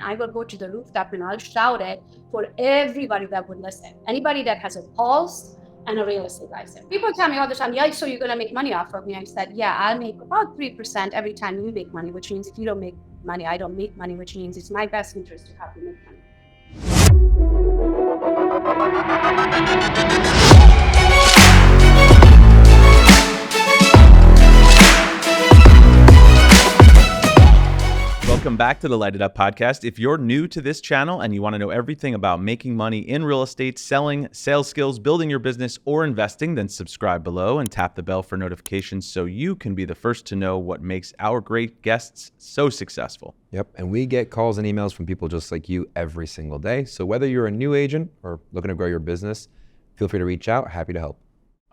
I will go to the rooftop and I'll shout it for everybody that would listen. Anybody that has a pulse and a real estate license. People tell me all the time, yeah, so you're going to make money off of me. I said, yeah, I'll make about 3% every time you make money, which means if you don't make money, I don't make money, which means it's my best interest to have you make money. Welcome back to the Light It Up podcast. If you're new to this channel and you want to know everything about making money in real estate, selling, sales skills, building your business, or investing, then subscribe below and tap the bell for notifications so you can be the first to know what makes our great guests so successful. Yep, and we get calls and emails from people just like you every single day. So whether you're a new agent or looking to grow your business, feel free to reach out. Happy to help.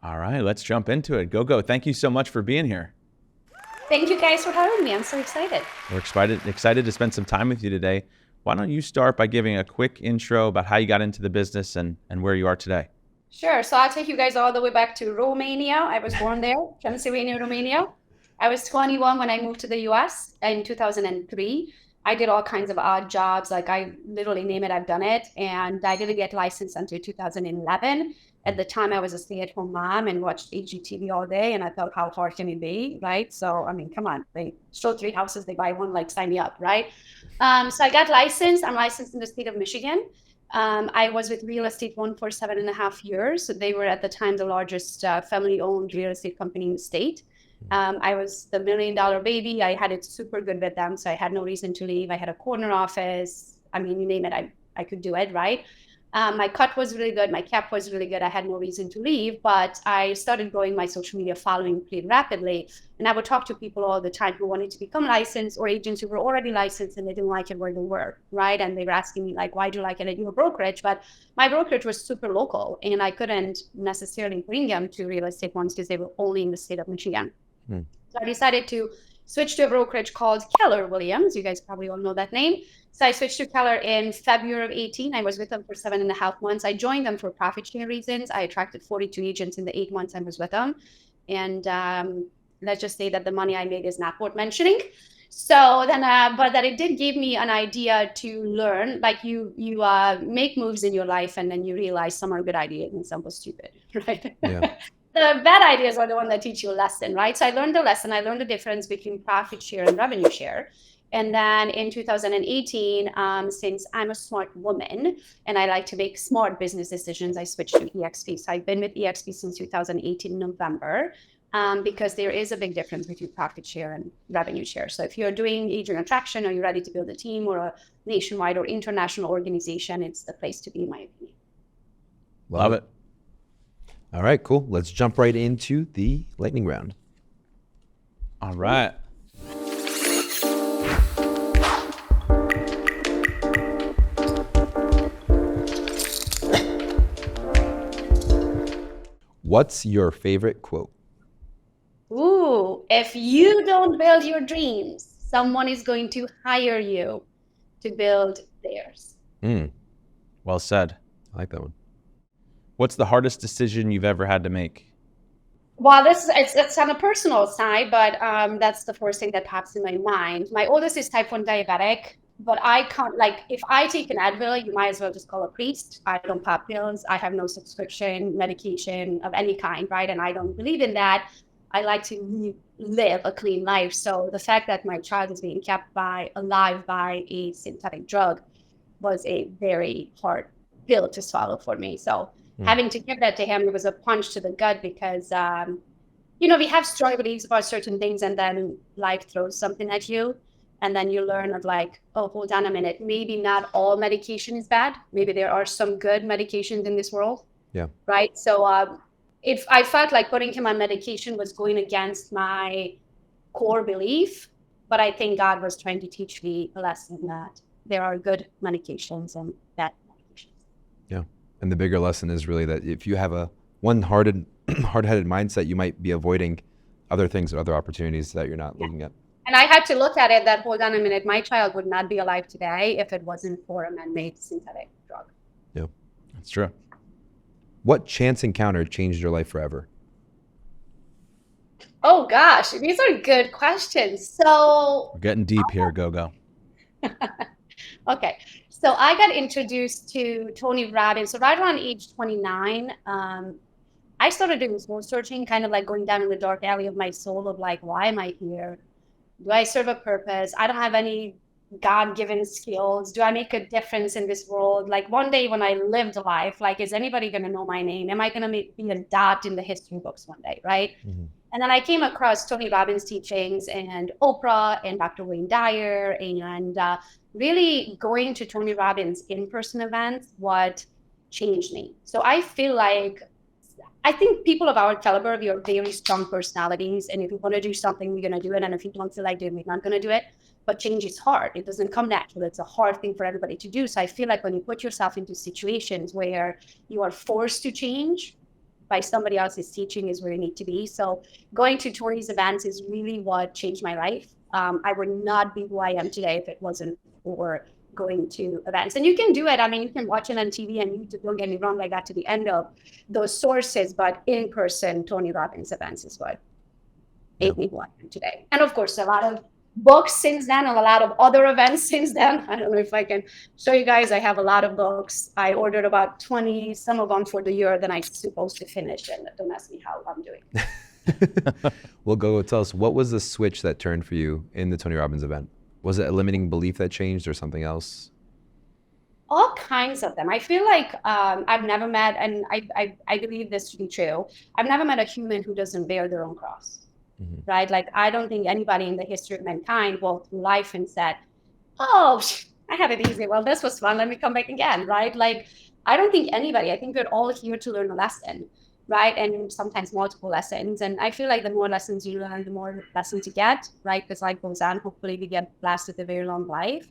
All right, let's jump into it. Gogo, thank you so much for being here. Thank you guys for having me. I'm so excited. We're excited to spend some time with you today. Why don't you start by giving a quick intro about how you got into the business and where you are today? Sure. So I'll take you guys all the way back to Romania. I was born there, Transylvania, Romania. I was 21 when I moved to the US in 2003. I did all kinds of odd jobs. Like I literally name it, I've done it. And I didn't get licensed until 2011. At the time, I was a stay-at-home mom and watched HGTV all day, and I thought, how hard can it be, right? So, I mean, come on, they show 3 houses, they buy one, like sign me up, right? So I got licensed. I'm licensed in the state of Michigan. I was with Real Estate One for 7.5 years. So they were at the time the largest family-owned real estate company in the state. I was the $1 million baby. I had it super good with them, so I had no reason to leave. I had a corner office. I mean, you name it, I could do it, right? My cut was really good. My cap was really good. I had no reason to leave, but I started growing my social media following pretty rapidly. And I would talk to people all the time who wanted to become licensed or agents who were already licensed and they didn't like it where they were, right? And they were asking me like, why do you like it at your brokerage? But my brokerage was super local and I couldn't necessarily bring them to Real Estate Ones because they were only in the state of Michigan. So I decided to switch to a brokerage called Keller Williams. You guys probably all know that name. So I switched to Keller in February of 18. I was with them for 7.5 months. I joined them for profit share reasons. I attracted 42 agents in the 8 months I was with them. And let's just say that the money I made is not worth mentioning. So then, but that it did give me an idea to learn, like you make moves in your life and then you realize some are good ideas and some were stupid, right? Yeah. The bad ideas are the ones that teach you a lesson, right? So I learned the lesson. I learned the difference between profit share and revenue share. And then in 2018, since I'm a smart woman and I like to make smart business decisions, I switched to EXP. So I've been with EXP since 2018 November because there is a big difference between profit share and revenue share. So if you're doing agent attraction or you're ready to build a team or a nationwide or international organization, it's the place to be, in my opinion. Love it. All right, cool. Let's jump right into the lightning round. All right. What's your favorite quote? Ooh, if you don't build your dreams, someone is going to hire you to build theirs. Well said. I like that one. What's the hardest decision you've ever had to make? Well, it's on a personal side, but that's the first thing that pops in my mind. My oldest is type 1 diabetic, but I can't, like, if I take an Advil, you might as well just call a priest. I don't pop pills. I have no subscription medication of any kind, right? And I don't believe in that. I like to live a clean life. So the fact that my child is being kept alive by a synthetic drug was a very hard pill to swallow for me. So having to give that to him, it was a punch to the gut because, we have strong beliefs about certain things and then life throws something at you. And then you learn of like, oh, hold on a minute. Maybe not all medication is bad. Maybe there are some good medications in this world. Yeah. Right. So if I felt like putting him on medication was going against my core belief, but I think God was trying to teach me a lesson that there are good medications and bad medications. Yeah. And the bigger lesson is really that if you have a hard-headed mindset, you might be avoiding other things or other opportunities that you're not looking at. And I had to look at it that, hold on a minute, my child would not be alive today if it wasn't for a man-made synthetic drug. Yeah, that's true. What chance encounter changed your life forever? Oh gosh, these are good questions. So we're getting deep here, Gogo. Okay. So I got introduced to Tony Robbins. So right around age 29, I started doing soul searching, kind of like going down in the dark alley of my soul of like, why am I here? Do I serve a purpose? I don't have any God-given skills. Do I make a difference in this world? Like one day when I lived life, like, is anybody going to know my name? Am I going to be a dot in the history books one day, right? Mm-hmm. And then I came across Tony Robbins' teachings and Oprah and Dr. Wayne Dyer, and really going to Tony Robbins in-person events, what changed me. So I feel like I think people of our caliber, we are very strong personalities. And if you want to do something, we're going to do it. And if you don't feel like doing it, we're not going to do it. But change is hard. It doesn't come natural. It's a hard thing for everybody to do. So I feel like when you put yourself into situations where you are forced to change by somebody else's teaching is where you need to be. So going to Tony's events is really what changed my life. I would not be who I am today if it wasn't for going to events. And you can do it. I mean, you can watch it on TV and YouTube, don't get me wrong, I got to the end of those sources, but in person, Tony Robbins events is what made me who I am today. And of course, a lot of books since then, and a lot of other events since then. I don't know if I can show you guys. I have a lot of books. I ordered about 20, some of them for the year, then I'm supposed to finish, and don't ask me how I'm doing. Well, Gogo, tell us, what was the switch that turned for you in the Tony Robbins event? Was it a limiting belief that changed or something else? All kinds of them. I feel like I've never met, and I believe this to be true, I've never met a human who doesn't bear their own cross, right? Like, I don't think anybody in the history of mankind walked through life and said, oh, I had it easy. Well, this was fun. Let me come back again, right? Like, I don't think anybody, I think we're all here to learn a lesson, right? And sometimes multiple lessons. And I feel like the more lessons you learn, the more lessons you get, right? Because life goes on. Hopefully we get blessed with a very long life.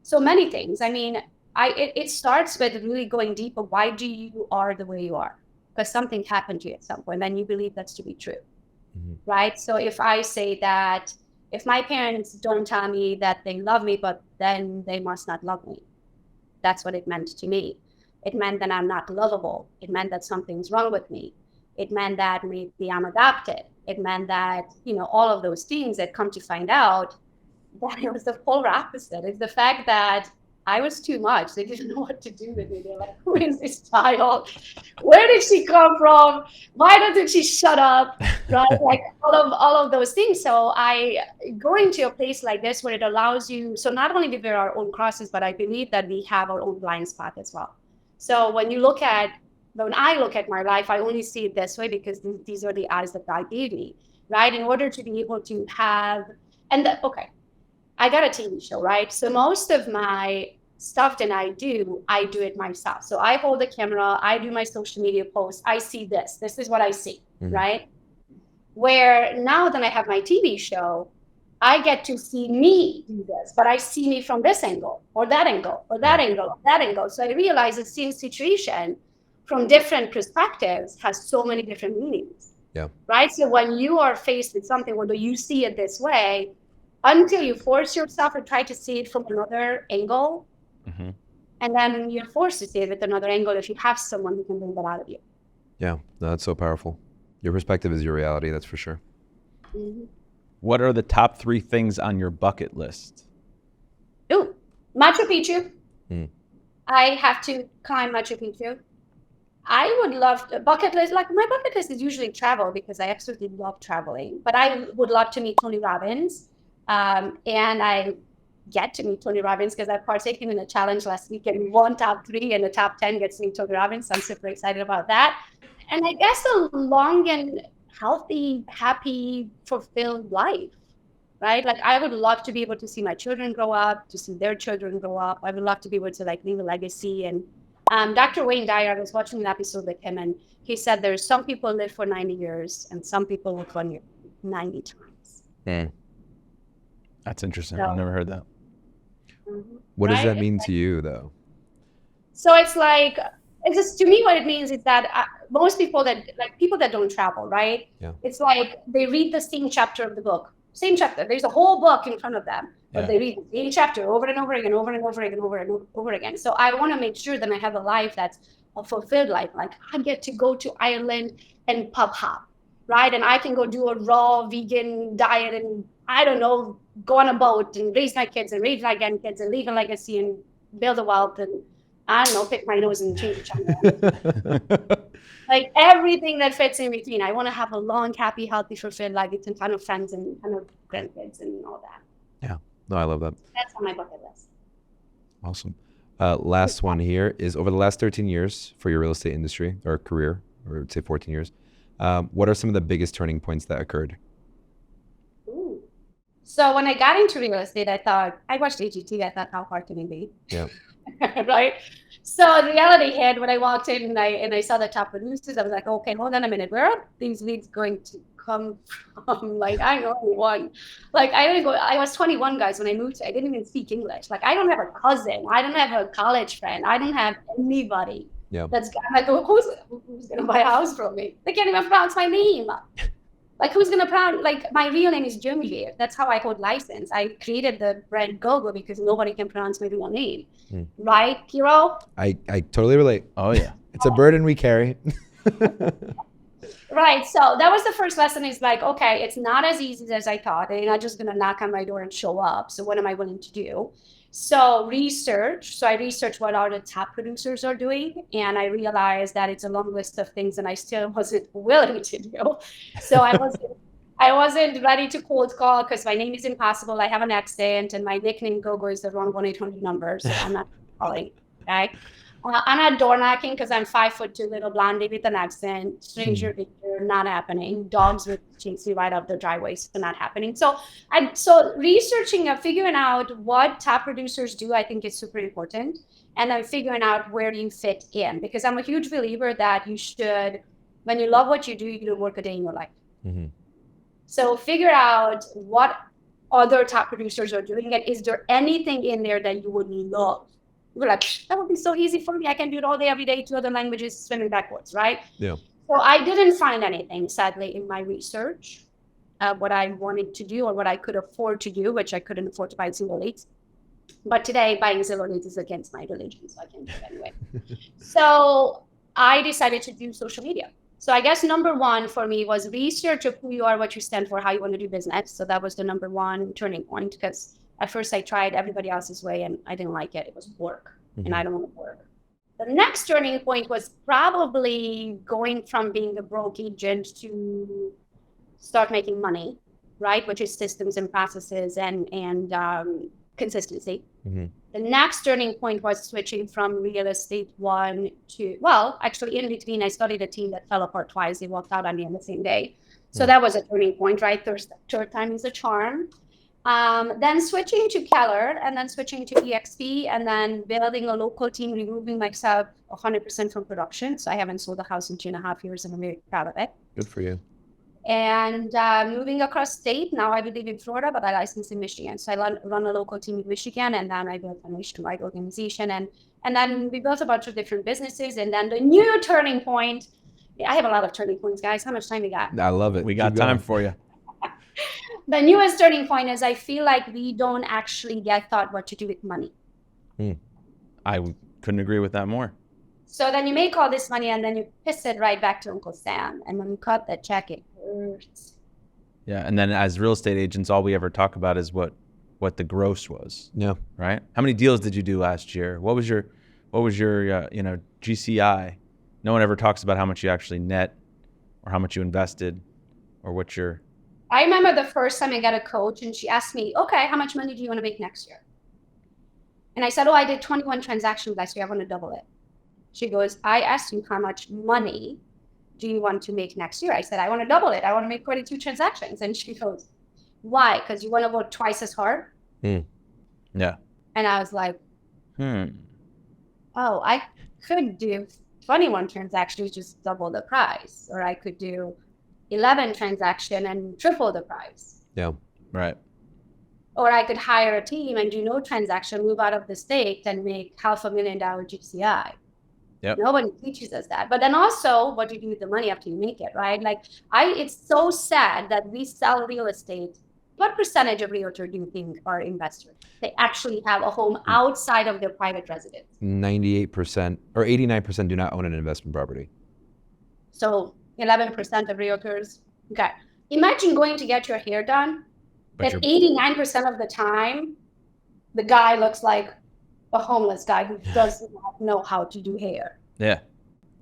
So many things. I mean, it starts with really going deeper. Why do you are the way you are? Because something happened to you at some point, and you believe that's to be true, right? So if I say that, if my parents don't tell me that they love me, but then they must not love me, that's what it meant to me. It meant that I'm not lovable. It meant that something's wrong with me. It meant that maybe I'm adopted. It meant that, all of those things that come to find out that it was the polar opposite. It's the fact that I was too much. They didn't know what to do with me. They're like, who is this child? Where did she come from? Why doesn't she shut up? Right? Like all of those things. So I going to a place like this where it allows you, so not only we bear our own crosses, but I believe that we have our own blind spot as well. So when I look at my life, I only see it this way because these are the eyes that God gave me, right? In order to be able to have, I got a TV show, right? So most of my stuff that I do it myself. So I hold the camera, I do my social media posts, I see this is what I see, right? Where now that I have my TV show, I get to see me do this, but I see me from this angle or that angle or that angle or that angle. So I realize the same situation from different perspectives has so many different meanings. Yeah. Right. So when you are faced with something, whether you see it this way, until you force yourself or try to see it from another angle, and then you're forced to see it with another angle if you have someone who can bring that out of you. Yeah, no, that's so powerful. Your perspective is your reality, that's for sure. What are the top 3 things on your bucket list? Ooh, Machu Picchu. I have to climb Machu Picchu. I would love to, bucket list, like my bucket list is usually travel because I absolutely love traveling, but I would love to meet Tony Robbins. And I get to meet Tony Robbins because I've partaken in a challenge last week and won top 3 and the top 10 gets to meet Tony Robbins. So I'm super excited about that. And I guess a long and healthy, happy, fulfilled life, right? Like I would love to be able to see my children grow up, to see their children grow up. I would love to be able to leave a legacy. And Dr. Wayne Dyer, I was watching an episode with him and he said there's some people live for 90 years and some people live for 90 times. That's interesting. I've never heard that. What does that mean to you, though? So it's like, it's just, to me, what it means is that most people people that don't travel, right? Yeah. It's like they read the same chapter of the book, same chapter. There's a whole book in front of them, but they read the same chapter over and over again, over and over again, over and over again. So I want to make sure that I have a life that's a fulfilled life. Like I get to go to Ireland and pub hop, right? And I can go do a raw vegan diet and I don't know, go on a boat and raise my kids and raise my grandkids and leave a legacy and build a wealth and I don't know, pick my nose and change the channel. Like everything that fits in between. I want to have a long, happy, healthy, fulfilled life with a ton of friends and ton of grandkids and all that. Yeah. No, I love that. That's on my bucket list. Awesome. Last one here is over the last 13 years for your real estate industry or career, or I'd say 14 years, what are some of the biggest turning points that occurred? Ooh. So when I got into real estate, I watched AGT. I thought, how hard can it be? Yeah. Right. So reality hit when I walked in and I saw the top producers. I was like, okay, hold on a minute. Where are these leads going to come from? Like, I know one. Like, I was 21, guys, when I moved. I didn't even speak English. Like, I don't have a cousin. I don't have a college friend. I don't have anybody. Yeah. I'm like, who's going to buy a house from me? They can't even pronounce my name. Like, who's going to pronounce, like, my real name is Genevieve. That's how I hold license. I created the brand Gogo because nobody can pronounce my real name. Right, KIRO? I totally relate. Oh, yeah. It's a burden we carry. Right. So that was the first lesson is like, okay, it's not as easy as I thought. They're not just going to knock on my door and show up. So what am I willing to do? So research. So I researched what all the top producers are doing. And I realized that it's a long list of things and I still wasn't willing to do. So I wasn't ready to cold call because my name is impossible. I have an accent and my nickname Gogo is the wrong 1-800 number. So I'm not calling. Okay. I'm not door knocking because I'm 5'2" little blondie with an accent. Stranger danger, not happening. Dogs would chase me right up the driveway, so not happening. So researching and figuring out what top producers do, I think is super important. And then figuring out where you fit in, because I'm a huge believer that you should, when you love what you do, you don't work a day in your life. Mm-hmm. So figure out what other top producers are doing, and is there anything in there that you would love? We're like, that would be so easy for me. I can do it all day, every day, 2 other languages, swimming backwards, right? Yeah. So I didn't find anything, sadly, in my research, what I wanted to do or what I could afford to do, which I couldn't afford to buy zero leads. But today, buying zero leads is against my religion, so I can't do it anyway. So I decided to do social media. So I guess number one for me was research of who you are, what you stand for, how you want to do business. So that was the number one turning point, because at first I tried everybody else's way and I didn't like it. It was work and I don't want to work. The next turning point was probably going from being a broke agent to start making money, right? Which is systems and processes and consistency. The next turning point was switching from real estate one to, well, actually in between, I started a team that fell apart twice. They walked out on me on the same day. So that was a turning point, right? Third time is a charm. Then switching to Keller and then switching to EXP and then building a local team, removing myself 100% from production. So I haven't sold a house in 2.5 years and I'm very proud of it. Good for you. And moving across state. Now I live in Florida, but I license in Michigan. So I run a local team in Michigan and then I built a nationwide organization. And then we built a bunch of different businesses. And then the new turning point, I have a lot of turning points, guys. How much time we got? I love it. We got time for you. The newest turning point is I feel like we don't actually get taught what to do with money. I couldn't agree with that more. So then you make all this money and then you piss it right back to Uncle Sam. And when you cut that check, it hurts. Yeah, and then as real estate agents, all we ever talk about is what the gross was. Yeah. Right? How many deals did you do last year? What was your GCI? No one ever talks about how much you actually net or how much you invested or what your... I remember the first time I got a coach and she asked me, okay, how much money do you want to make next year? And I said, I did 21 transactions last year. I want to double it. She goes, I asked you how much money do you want to make next year? I said, I want to double it. I want to make 22 transactions. And she goes, why? Because you want to work twice as hard? Yeah. And I was like, oh, I could do 21 transactions, just double the price. Or I could do 11 transactions and triple the price. Yeah. Right. Or I could hire a team and do no transaction, move out of the state and make $500,000 GCI. Yep. Nobody teaches us that. But then also what do you do with the money after you make it, right? Like it's so sad that we sell real estate. What percentage of realtors do you think are investors? They actually have a home outside of their private residence. 98% or 89% do not own an investment property. So 11% of realtors. Okay. Imagine going to get your hair done But that 89% of the time, the guy looks like a homeless guy who does not know how to do hair. yeah.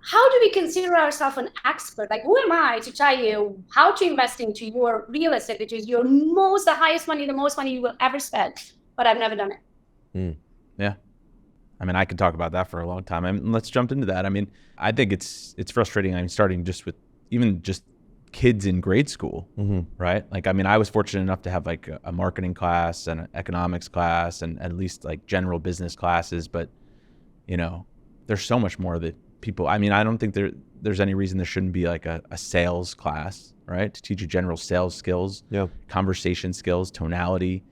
How do we consider ourselves an expert? Like, who am I to tell you how to invest into your real estate, which is the highest money, the most money you will ever spend? But I've never done it. Yeah. I mean, I could talk about that for a long time. I mean, let's jump into that. I mean, I think it's frustrating. I'm starting just with even just kids in grade school, right? Like, I mean, I was fortunate enough to have like a marketing class and an economics class and at least like general business classes. But, you know, there's so much more that people, I mean, I don't think there's any reason there shouldn't be like a sales class, right? To teach you general sales skills, conversation skills, tonality.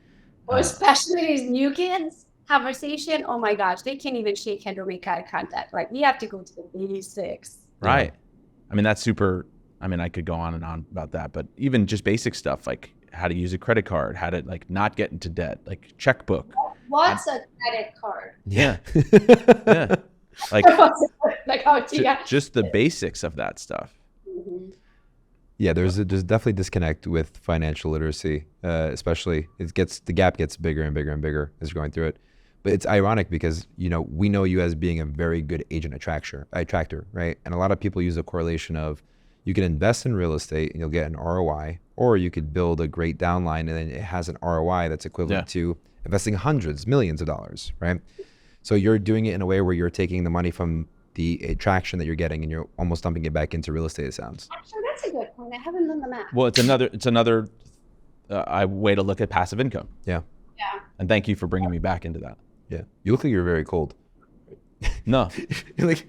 Or especially these new kids, conversation, oh my gosh, they can't even shake hand or make eye contact. Like, we have to go to the basics. Right. I mean, that's super, I mean, I could go on and on about that, but even just basic stuff like how to use a credit card, how to like not get into debt, like checkbook. What's a credit card? Yeah. Yeah. Like, just the basics of that stuff. Yeah, there's definitely disconnect with financial literacy, especially the gap gets bigger and bigger and bigger as you're going through it. But it's ironic because, you know, we know you as being a very good agent attractor, right? And a lot of people use a correlation of you can invest in real estate and you'll get an ROI, or you could build a great downline and then it has an ROI that's equivalent to investing hundreds, millions of dollars, right? So you're doing it in a way where you're taking the money from the attraction that you're getting and you're almost dumping it back into real estate, it sounds. Actually, that's a good point. I haven't done the math. Well, it's another way to look at passive income. Yeah. And thank you for bringing me back into that. Yeah. You look like you're very cold. No. You're like,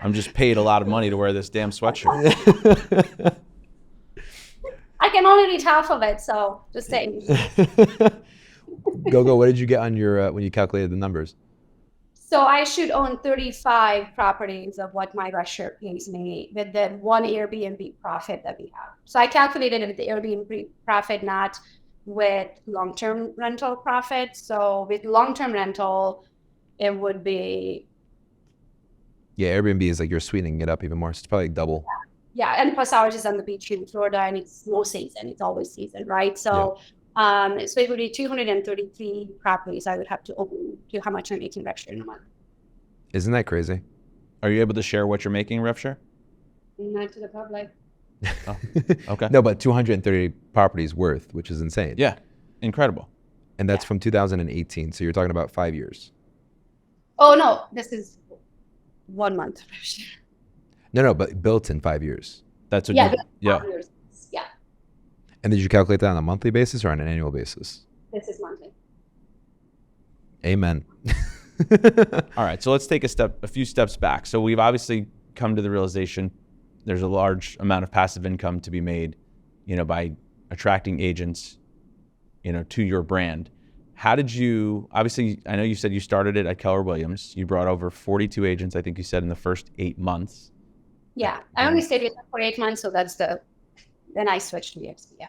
I'm just paid a lot of money to wear this damn sweatshirt. I can only read half of it, so just saying. Gogo, what did you get on your when you calculated the numbers? So I should own 35 properties of what my restaurant pays me with the one Airbnb profit that we have. So I calculated it with the Airbnb profit, not with long-term rental profit. So with long-term rental, it would be. Yeah, Airbnb is like you're sweetening it up even more. So it's probably double. Yeah, and plus ours is on the beach in Florida, and it's no season. It's always season, right? So. So it would be 233 properties I would have to open to how much I'm making rev share in a month. Isn't that crazy? Are you able to share what you're making rev share? Not to the public. Oh, okay. No, but 230 properties worth, which is insane. Yeah, incredible. And that's from 2018. So you're talking about 5 years. Oh, no, this is 1 month rev share. No, but built in 5 years. That's what Yeah. yeah. Yeah. And did you calculate that on a monthly basis or on an annual basis? This is monthly. Amen. All right, so let's take a few steps back. So we've obviously come to the realization there's a large amount of passive income to be made, you know, by attracting agents, you know, to your brand. How did you, obviously, I know you said you started it at Keller Williams. You brought over 42 agents, I think you said, in the first 8 months. Yeah, I only stayed with them for 8 months, so then I switched to EXP, yeah.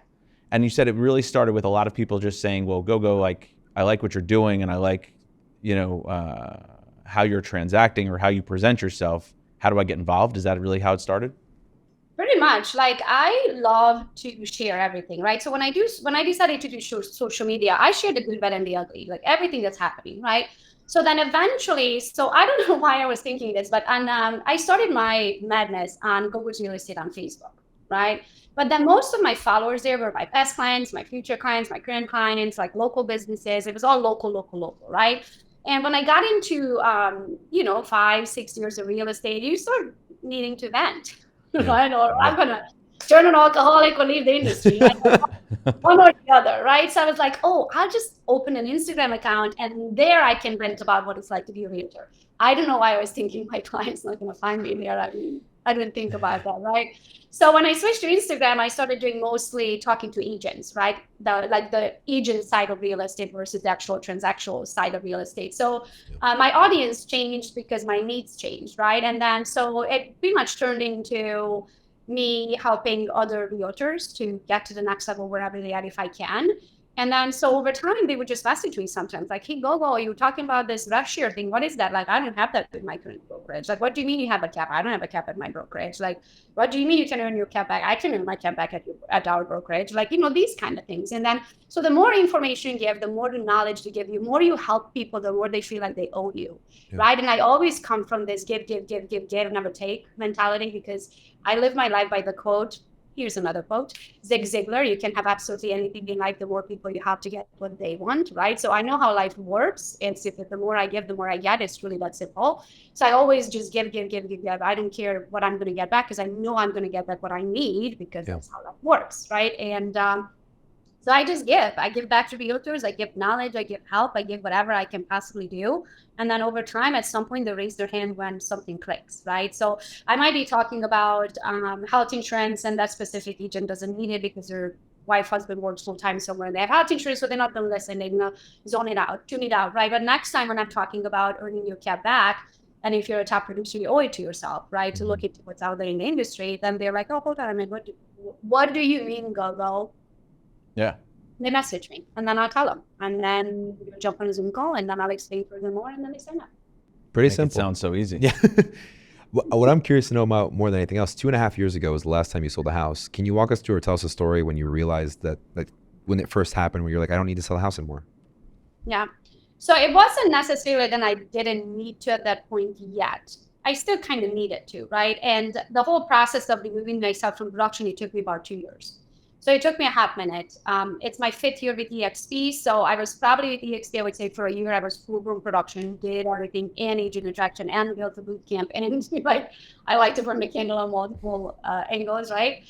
And you said it really started with a lot of people just saying, well, Gogo, like, I like what you're doing and I like, you know, how you're transacting or how you present yourself. How do I get involved? Is that really how it started? Pretty much. Like, I love to share everything, right? So when I decided to do social media, I shared the good, bad, and the ugly, like everything that's happening, right? So then eventually, so I don't know why I was thinking this, but I started my madness on Gogo Real Estate on Facebook, right? But then most of my followers there were my past clients, my future clients, my current clients, like local businesses. It was all local, right? And when I got into, 5-6 years of real estate, you start needing to vent, right? Or I'm going to turn an alcoholic or leave the industry, right? One or the other, right? So I was like, oh, I'll just open an Instagram account and there I can vent about what it's like to be a realtor. I don't know why I was thinking my client's not going to find me there. I mean, I didn't think about that, right? So when I switched to Instagram, I started doing mostly talking to agents, right? The agent side of real estate versus the actual transactional side of real estate. So my audience changed because my needs changed, right? And then so it pretty much turned into me helping other realtors to get to the next level wherever they are if I can. And then, so over time, they would just message me sometimes like, hey, Gogo, you were talking about this rush share thing. What is that? Like, I don't have that with my current brokerage. Like, what do you mean you have a cap? I don't have a cap at my brokerage. Like, what do you mean you can earn your cap back? I can earn my cap back at our brokerage. Like, these kind of things. And then, so the more information you give, the more knowledge you give, the more you help people, the more they feel like they owe you, right? And I always come from this give, never take mentality, because I live my life by the quote. Here's another quote, Zig Ziglar, you can have absolutely anything in life, the more people you have to get what they want, right? So I know how life works. And so the more I give, the more I get. It's really that simple. So I always just give. I don't care what I'm going to get back, because I know I'm going to get back what I need, because that's how life works, right? And so I just give. I give back to realtors. I give knowledge. I give help. I give whatever I can possibly do. And then over time, at some point, they raise their hand when something clicks, right? So I might be talking about health insurance, and that specific agent doesn't need it because their wife, husband works full time somewhere. They have health insurance, so they're not going to listen. They're going to zone it out, tune it out, right? But next time when I'm talking about earning your cap back, and if you're a top producer, you owe it to yourself, right? To look into what's out there in the industry. Then they're like, oh, hold on a minute. What do you mean, Gogo? Yeah. They message me, and then I'll tell them, and then we jump on a Zoom call, and then I'll explain further more, and then they sign up. Pretty Make simple. It sounds so easy. Yeah. What I'm curious to know about more than anything else, 2.5 years ago was the last time you sold a house. Can you walk us through or tell us a story when you realized that, like, when it first happened, where you're like, I don't need to sell a house anymore? Yeah. So it wasn't necessarily that I didn't need to at that point yet. I still kind of needed to, right? And the whole process of removing myself from production, it took me about 2 years. So it took me a half minute. It's my 5th year with EXP. So I was probably with EXP, I would say for a year, I was full blown production, did everything in agent attraction and built a boot camp. And like, I like to burn the candle on multiple angles, right?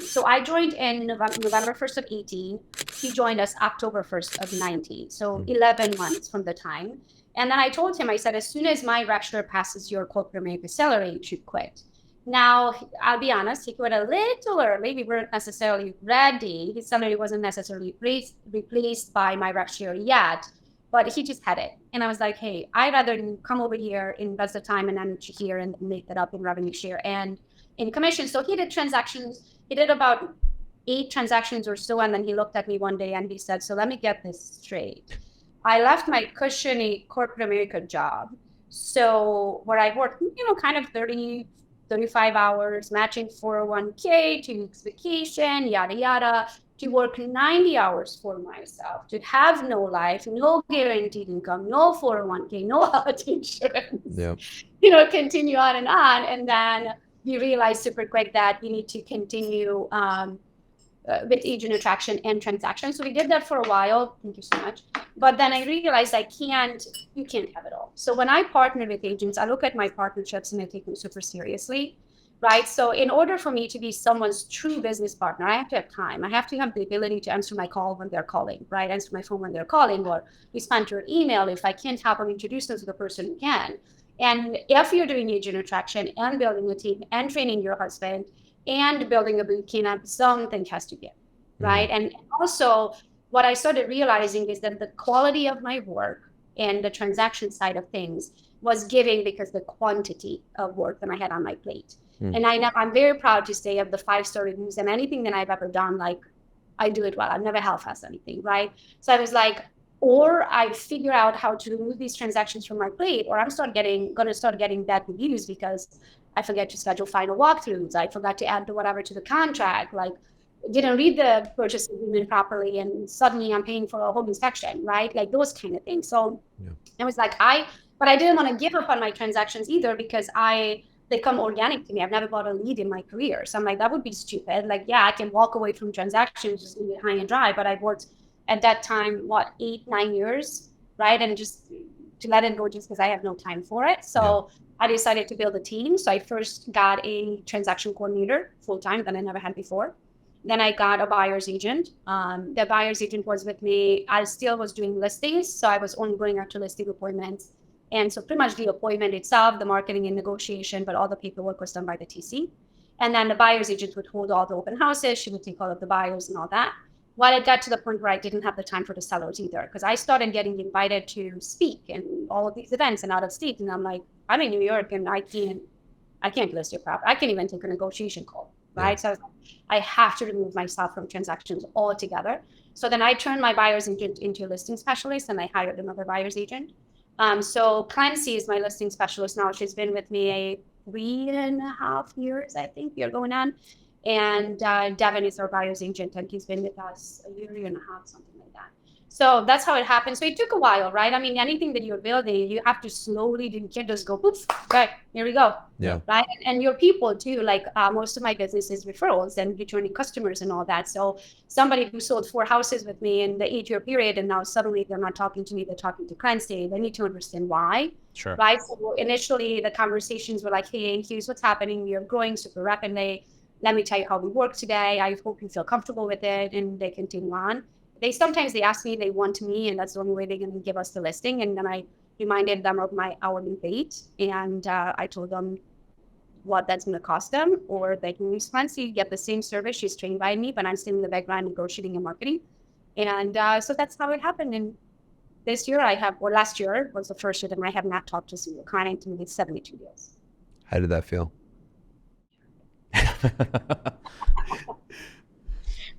So I joined in November 1st of 18. He joined us October 1st of 19. So 11 months from the time. And then I told him, I said, as soon as my rep share passes your corporate America salary, you should quit. Now, I'll be honest, he quit a little early. We weren't necessarily ready. His salary wasn't necessarily replaced by my rep share yet, but he just had it. And I was like, hey, I'd rather come over here, invest the time and energy here, and make that up in revenue share and in commission. So he did transactions. He did about 8 transactions or so. And then he looked at me one day and he said, so let me get this straight. I left my cushiony corporate America job. So where I worked, kind of 35 hours, matching 401k, 2 weeks vacation, yada, yada, to work 90 hours for myself, to have no life, no guaranteed income, no 401k, no health insurance, continue on. And then you realize super quick that you need to continue with agent attraction and transaction. So we did that for a while. Thank you so much. But then I realized you can't have it all. So when I partner with agents, I look at my partnerships and I take them super seriously, right? So in order for me to be someone's true business partner, I have to have time. I have to have the ability to answer my call when they're calling, right? Answer my phone when they're calling, or respond to an email. If I can't help them, introduce them to the person who can. And if you're doing agent attraction and building a team and training your husband and building a boot camp, something has to give, right? And also what I started realizing is that the quality of my work and the transaction side of things was giving because the quantity of work that I had on my plate. And I'm very proud to say of the 5-star reviews and anything that I've ever done, like I do it well. I've never half-assed anything, right? So I was like, or I figure out how to remove these transactions from my plate, or I'm going to start getting bad reviews because I forget to schedule final walkthroughs. I forgot to add whatever to the contract, like didn't read the purchase agreement properly, and suddenly I'm paying for a home inspection, right? Like those kind of things. So I was like, but I didn't want to give up on my transactions either because they come organic to me. I've never bought a lead in my career. So I'm like, that would be stupid. Like, yeah, I can walk away from transactions, just leave it high and dry, but I've worked at that time, 8-9 years, right? And just to let it go just because I have no time for it. So I decided to build a team. So I first got a transaction coordinator full-time that I never had before. Then I got a buyer's agent. The buyer's agent was with me. I still was doing listings. So I was only going out to listing appointments. And so pretty much the appointment itself, the marketing and negotiation, but all the paperwork was done by the TC. And then the buyer's agent would hold all the open houses. She would take all of the buyers and all that. Well, it got to the point where I didn't have the time for the sellers either, because I started getting invited to speak and all of these events and out of state. And I'm like, I'm in New York and I can't list your property. I can't even take a negotiation call, right? So I was like, I have to remove myself from transactions altogether. So then I turned my buyer's agent into a listing specialist, and I hired another buyer's agent. So Clancy is my listing specialist now. She's been with me 3.5 years, I think, you're going on. And Devin is our buyer's agent, and he's been with us a year and a half, something like that. So that's how it happened. So it took a while, right? I mean, anything that you're building, you have to slowly do. You can't just go, poof, right, here we go. Yeah. Right. And your people too, like most of my business is referrals and returning customers and all that. So somebody who sold 4 houses with me in the 8-year period, and now suddenly they're not talking to me, they're talking to Clancy. They need to understand why. Sure. Right. So initially the conversations were like, hey, here's what's happening. We are growing super rapidly. Let me tell you how we work today. I hope you feel comfortable with it. And they continue on. Sometimes they ask me, they want me, and that's the only way they're going to give us the listing. And then I reminded them of my hourly rate, and I told them what that's going to cost them, or they can use Clancy, get the same service. She's trained by me, but I'm still in the background negotiating and marketing. And so that's how it happened. And this year last year was the first year that I have not talked to a single client in 72 deals. How did that feel?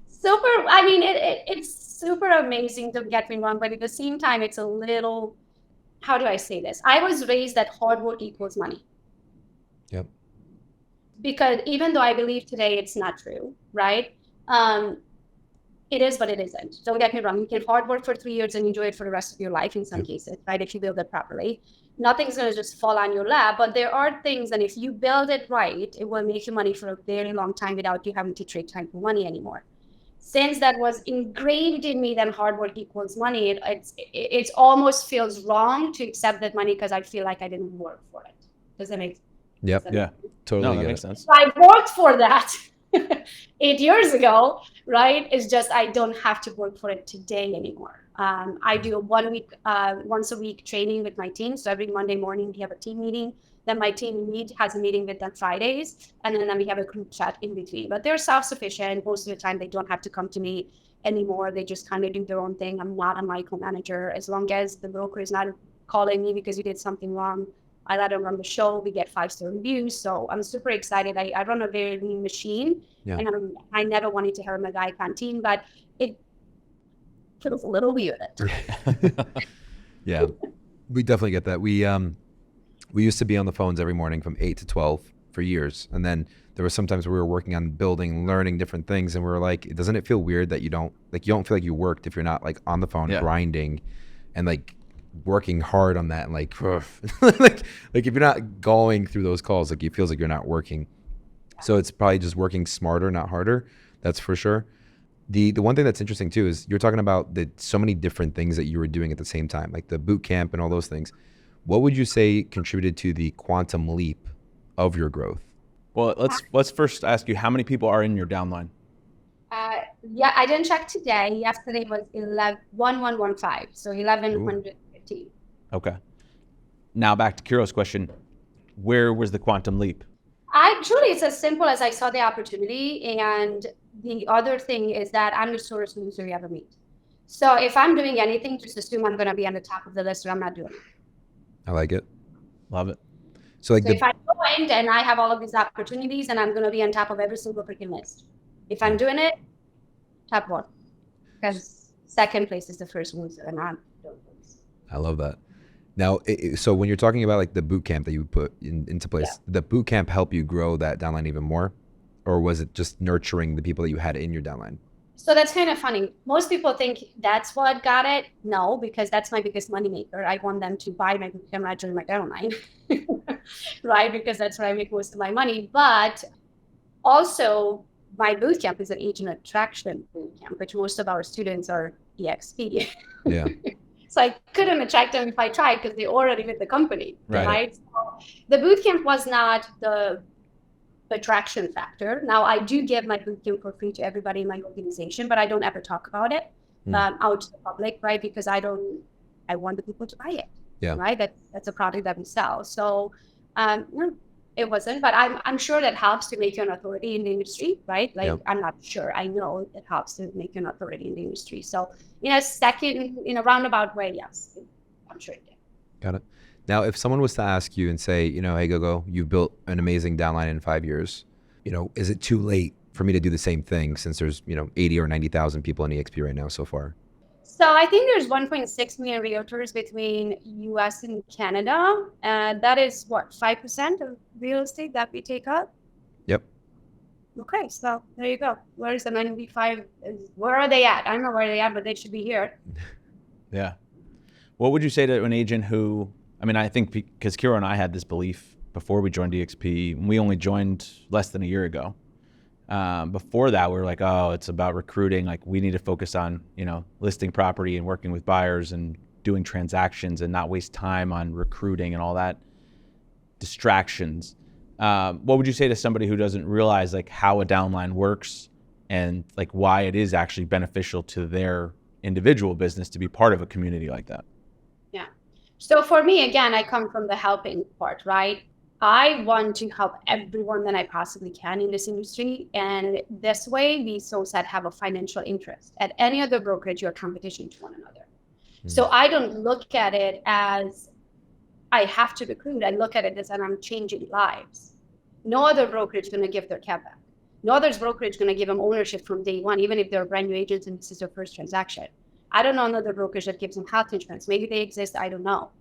Super. I mean, it's super amazing, don't get me wrong, but at the same time, it's a little, how do I say this? I was raised that hard work equals money. Yep. Because even though I believe today it's not true, right? It is, but it isn't. Don't get me wrong. You can hard work for 3 years and enjoy it for the rest of your life in some cases, right? If you build it properly. Nothing's going to just fall on your lap, but there are things, and if you build it right, it will make you money for a very long time without you having to trade time for money anymore. Since that was ingrained in me that hard work equals money, it almost feels wrong to accept that money because I feel like I didn't work for it. Does that make sense? Yep. Yeah. Totally. No, that makes sense. I worked for that 8 years ago, right? It's just I don't have to work for it today anymore. I do once a week training with my team. So every Monday morning we have a team meeting. Then my team has a meeting with them Fridays, and then we have a group chat in between. But they're self-sufficient. Most of the time, they don't have to come to me anymore. They just kind of do their own thing. I'm not a micromanager. As long as the broker is not calling me because you did something wrong, I let them run the show. We get 5-star reviews. So I'm super excited. I run a very lean machine, and I never wanted to have a guy canteen, but it feels a little weird. Yeah, we definitely get that. We used to be on the phones every morning from 8 to 12 for years. And then there were sometimes we were working on building, learning different things. And we were like, doesn't it feel weird that you don't feel like you worked if you're not like on the phone grinding and like working hard on that and like, like if you're not going through those calls, like it feels like you're not working. So it's probably just working smarter, not harder. That's for sure. The one thing that's interesting too is you're talking about so many different things that you were doing at the same time, like the boot camp and all those things. What would you say contributed to the quantum leap of your growth? Well, let's first ask you, how many people are in your downline? Yeah, I didn't check today. Yesterday was 1115, so 1115. Okay. Now back to Kiro's question. Where was the quantum leap? Truly, it's as simple as I saw the opportunity, and the other thing is that I'm the shortest loser you ever meet. So if I'm doing anything, just assume I'm going to be on the top of the list, or I'm not doing it. I like it. Love it. So if I joined and I have all of these opportunities, and I'm going to be on top of every single freaking list. If I'm doing it, top one. Because second place is the first loser, and I'm third place. I love that. Now, so when you're talking about like the boot camp that you put into place, did the boot camp help you grow that downline even more? Or was it just nurturing the people that you had in your downline? So that's kind of funny. Most people think that's what got it. No, because that's my biggest moneymaker. I want them to buy my boot camp, not join my downline, right? Because that's where I make most of my money. But also, my boot camp is an agent attraction boot camp, which most of our students are EXP. Yeah. So I couldn't attract them if I tried because they already with the company, right? So the boot camp was not the attraction factor. Now I do give my boot camp for free to everybody in my organization, but I don't ever talk about it out to the public, right? Because I want the people to buy it, right? That's a product that we sell. So it wasn't, but I'm sure that helps to make you an authority in the industry, right? Like I'm not sure, I know it helps to make you an authority in the industry. So in a roundabout way, yes, I'm sure it did. Got it. Now, if someone was to ask you and say, hey, Gogo, you've built an amazing downline in 5 years, is it too late for me to do the same thing since there's, 80 or 90,000 people in EXP right now so far? So I think there's 1.6 million realtors between US and Canada. That is what, 5% of real estate that we take up? Yep. Okay, so there you go. Where's the 95? Where are they at? I don't know where they are, but they should be here. Yeah. What would you say to an agent who, I think because KIRO and I had this belief before we joined EXP, we only joined less than a year ago. Before that, we were like, oh, it's about recruiting. Like we need to focus on, listing property and working with buyers and doing transactions and not waste time on recruiting and all that distractions. What would you say to somebody who doesn't realize like how a downline works and like why it is actually beneficial to their individual business to be part of a community like that? Yeah. So for me, again, I come from the helping part, right? I want to help everyone that I possibly can in this industry. And this way, we so said have a financial interest. At any other brokerage, you're competition to one another. So I don't look at it as I have to recruit. I look at it as I'm changing lives. No other brokerage is going to give their cap back. No other brokerage is going to give them ownership from day one, even if they're brand new agents and this is their first transaction. I don't know another brokerage that gives them health insurance. Maybe they exist. I don't know.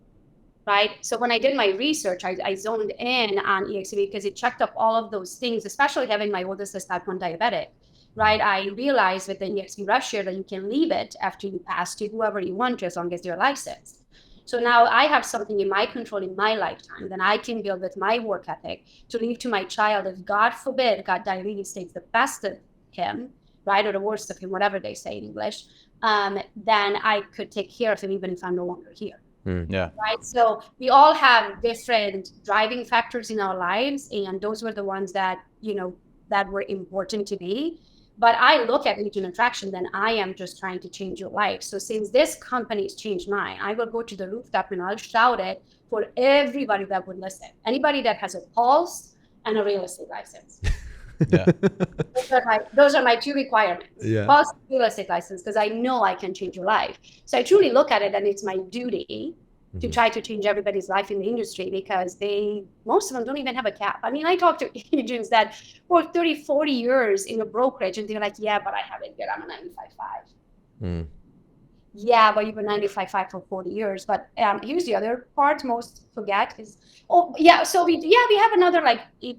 Right. So when I did my research, I zoned in on EXP because it checked up all of those things, especially having my oldest is type 1 diabetic. Right. I realized with the EXP Rev Share that you can leave it after you pass to whoever you want to, as long as they're licensed. So now I have something in my control in my lifetime that I can build with my work ethic to leave to my child. If God forbid, God diabetes takes the best of him, right, or the worst of him, whatever they say in English, then I could take care of him even if I'm no longer here. Yeah. Right. So we all have different driving factors in our lives. And those were the ones that, that were important to me. But I look at agent attraction, then I am just trying to change your life. So since this company's changed mine, I will go to the rooftop and I'll shout it for everybody that would listen. Anybody that has a pulse and a real estate license. Yeah. Those are my two requirements. Yeah. Plus real estate license, because I know I can change your life. So I truly look at it and it's my duty to try to change everybody's life in the industry because most of them don't even have a cap. I talk to agents that work 30, 40 years in a brokerage and they're like, yeah, but I have it here. I'm a 95.5. Yeah, but you've been 95.5 for 40 years. But here's the other part most forget is, so we have another like 8%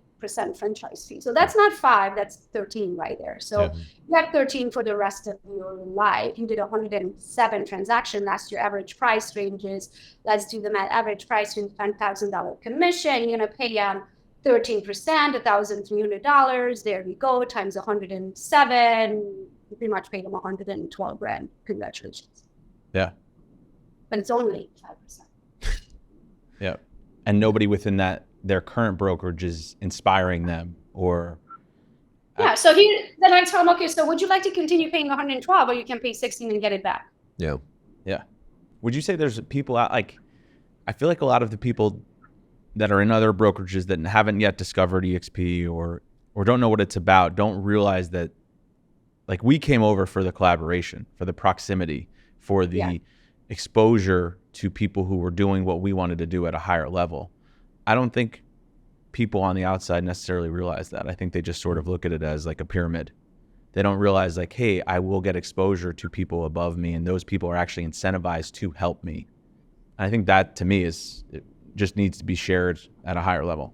franchise fee. So that's not 5, that's 13 right there. So you have 13 for the rest of your life. You did 107 transactions. That's your average price ranges. Let's do the math. Average price range, $10,000 commission. You're going to pay 13%, $1,300. There we go, times 107. You pretty much paid them $112,000. Congratulations. Yeah. But it's only 5%. Yeah. And nobody within their current brokerage is inspiring them or. Yeah. So then I tell them, okay, so would you like to continue paying 112 or you can pay 16 and get it back? Yeah. Yeah. Would you say there's people out I feel like a lot of the people that are in other brokerages that haven't yet discovered EXP or don't know what it's about, don't realize that like we came over for the collaboration, for the proximity, for the exposure to people who were doing what we wanted to do at a higher level. I don't think people on the outside necessarily realize that. I think they just sort of look at it as like a pyramid. They don't realize like, hey, I will get exposure to people above me and those people are actually incentivized to help me. And I think that to me it just needs to be shared at a higher level.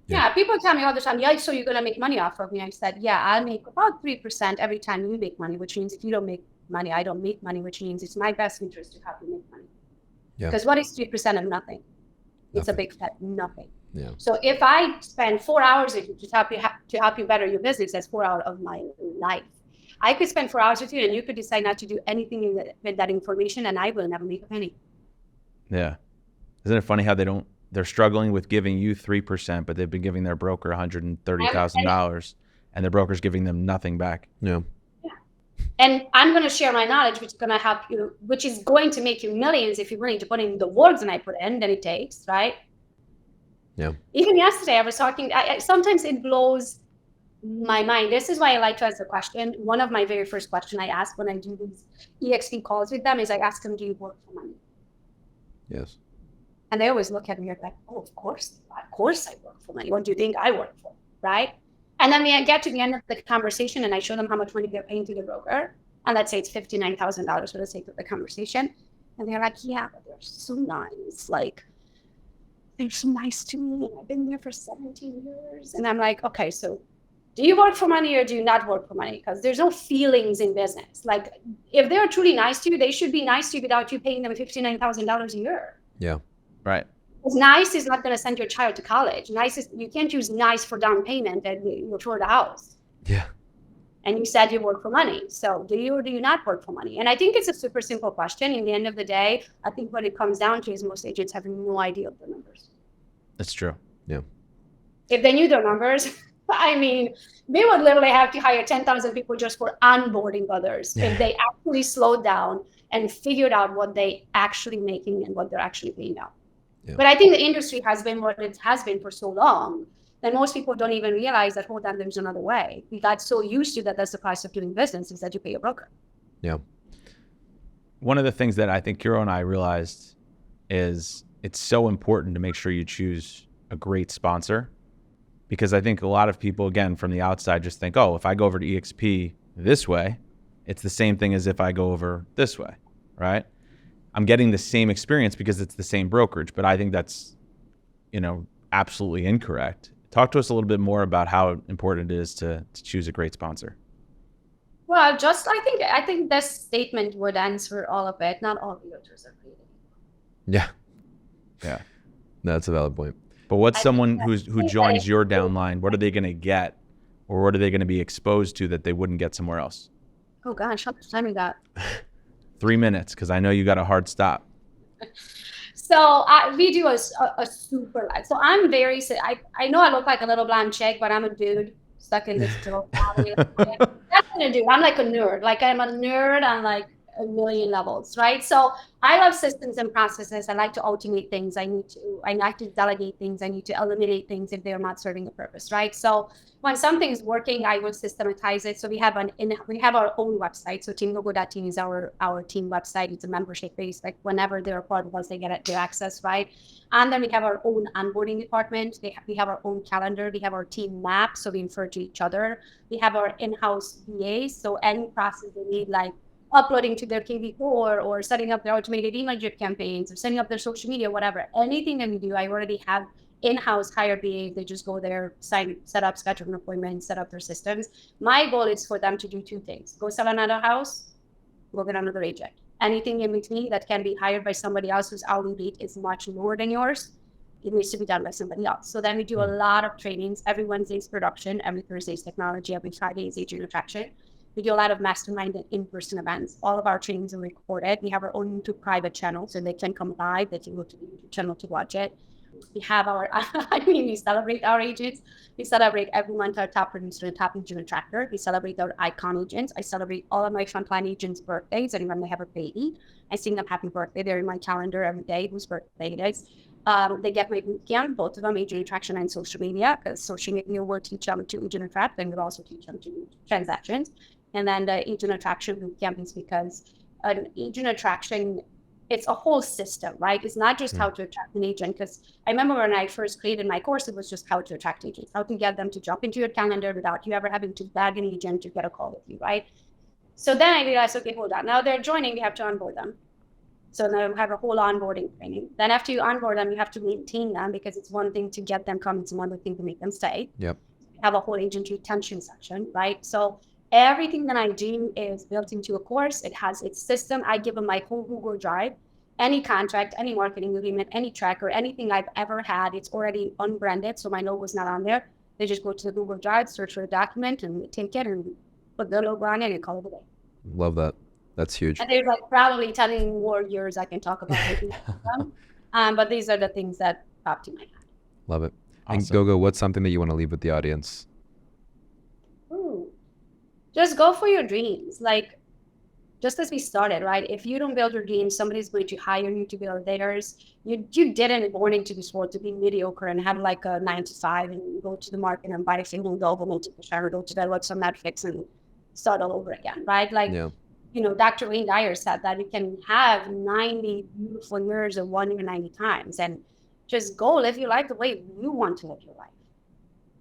Yeah, people tell me all the time, so you're going to make money off of me. I said, yeah, I'll make about 3% every time you make money, which means if you don't make money, I don't make money, which means it's my best interest to help you make money. Yeah. Because what is 3% of nothing? It's a big fat nothing. Yeah. So if I spend 4 hours with you to help you better your business, that's 4 hours of my life. I could spend 4 hours with you and you could decide not to do anything with that information and I will never make a penny. Yeah. Isn't it funny how they're struggling with giving you 3%, but they've been giving their broker $130,000 and their broker's giving them nothing back. Yeah. And I'm going to share my knowledge, which is going to help you, which is going to make you millions if you're willing to put in the work that I put in, that it takes, right? Yeah. Even yesterday, I was talking, sometimes it blows my mind. This is why I like to ask the question. One of my very first questions I ask when I do these EXP calls with them is I ask them, do you work for money? Yes. And they always look at me like, oh, of course I work for money. What do you think I work for, right? And then we get to the end of the conversation and I show them how much money they're paying to the broker. And let's say it's $59,000 for the sake of the conversation. And they're like, yeah, but they're so nice. Like, they're so nice to me. I've been there for 17 years. And I'm like, okay, so do you work for money or do you not work for money? Because there's no feelings in business. Like, if they're truly nice to you, they should be nice to you without you paying them $59,000 a year. Yeah. Right. Because nice is not going to send your child to college. Nice is, you can't use nice for down payment and you're toward the house. Yeah. And you said you work for money. So do you or do you not work for money? And I think it's a super simple question. In the end of the day, I think what it comes down to is most agents have no idea of the numbers. That's true. Yeah. If they knew their numbers, I mean, they would literally have to hire 10,000 people just for onboarding others. If they actually slowed down and figured out what they actually making and what they're actually paying out. Yeah. But I think the industry has been what it has been for so long that most people don't even realize that, hold on, there's another way. We got so used to that that's the price of doing business is that you pay a broker. Yeah. One of the things that I think KIRO and I realized is it's so important to make sure you choose a great sponsor, because I think a lot of people, again, from the outside just think, oh, if I go over to EXP this way, it's the same thing as if I go over this way, right? I'm getting the same experience because it's the same brokerage, but I think that's, absolutely incorrect. Talk to us a little bit more about how important it is to choose a great sponsor. Well, I think this statement would answer all of it. Not all realtors are creative. Yeah. Yeah. No, that's a valid point. But what's someone who joins your downline? What are they going to get, or what are they going to be exposed to that they wouldn't get somewhere else? Oh gosh, how much time we got? 3 minutes, because I know you got a hard stop. So we do a super life. So I'm very, I know I look like a little blonde chick, but I'm a dude stuck in this little body. That's what I do. I'm like a nerd. Like I'm a nerd on like a million levels, right? So I love systems and processes. I like to automate things. I like to delegate things. I need to eliminate things if they're not serving a purpose, right? So when something's working, I will systematize it. So we have our own website. So Gogo.team is our team website. It's a membership based. Like whenever they're a part of us, they get their access, right? And then we have our own onboarding department. We have our own calendar. We have our team map, so we refer to each other. We have our in-house VAs. So any process they need, like uploading to their KV core or setting up their automated email drip campaigns or setting up their social media, whatever, anything that we do, I already have in-house hired VAs. They just go there, set up, schedule an appointment, set up their systems. My goal is for them to do two things: go sell another house, go get another agent. Anything in between that can be hired by somebody else whose hourly rate is much lower than yours, it needs to be done by somebody else. So then we do a lot of trainings. Every Wednesday's production, every Thursday's technology, every Friday's agent attraction. We do a lot of mastermind and in-person events. All of our trainings are recorded. We have our own YouTube private channel, so they can come live. They can go to the YouTube channel to watch it. We have we celebrate our agents. We celebrate every month our top producer and top agent attractor. We celebrate our icon agents. I celebrate all of my frontline agents' birthdays, and when they have a baby, I sing them happy birthday. They're in my calendar every day, whose birthday it is. They get my boot camp, both of them, agent attraction and social media, because social media will teach them to agent attract, and we'll also teach them to do transactions. And then the agent attraction boot camp is because an agent attraction, it's a whole system, right? It's not just how to attract an agent. Because I remember when I first created my course, it was just how to attract agents, how to get them to jump into your calendar without you ever having to bag an agent to get a call with you, right? So then I realized, okay, hold on. Now they're joining, we have to onboard them. So now we have a whole onboarding training. Then after you onboard them, you have to maintain them, because it's one thing to get them coming, it's one thing to make them stay. Yep. We have a whole agent retention section, right? So everything that I do is built into a course. It has its system. I give them my whole Google Drive, any contract, any marketing agreement, any tracker, anything I've ever had. It's already unbranded, so my logo's not on there. They just go to the Google Drive, search for a document, and take it and put the logo on it and call it a day. Love that. That's huge. And there's like probably 10 more years I can talk about but these are the things that pop to my head. Love it. Awesome. And Gogo, what's something that you want to leave with the audience? Just go for your dreams. Like, just as we started, right? If you don't build your dreams, somebody's going to hire you to build theirs. You didn't born into this world to be mediocre and have like a 9 to 5 and go to the market and buy a single Gogo multiple share, go to develop some Netflix and start all over again, right? Like, Dr. Wayne Dyer said that you can have 90 beautiful years of 1 year 90 times, and just go live your life the way you want to live your life.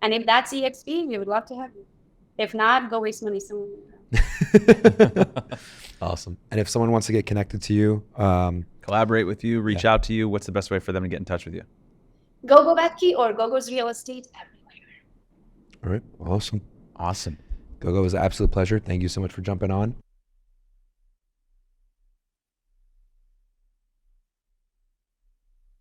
And if that's EXP, we would love to have you. If not, go waste money somewhere. Awesome. And if someone wants to get connected to you, collaborate with you, reach out to you, what's the best way for them to get in touch with you? Gogo Bethke or Gogo's Real Estate everywhere. all right, awesome. Awesome. Gogo, it was an absolute pleasure. Thank you so much for jumping on.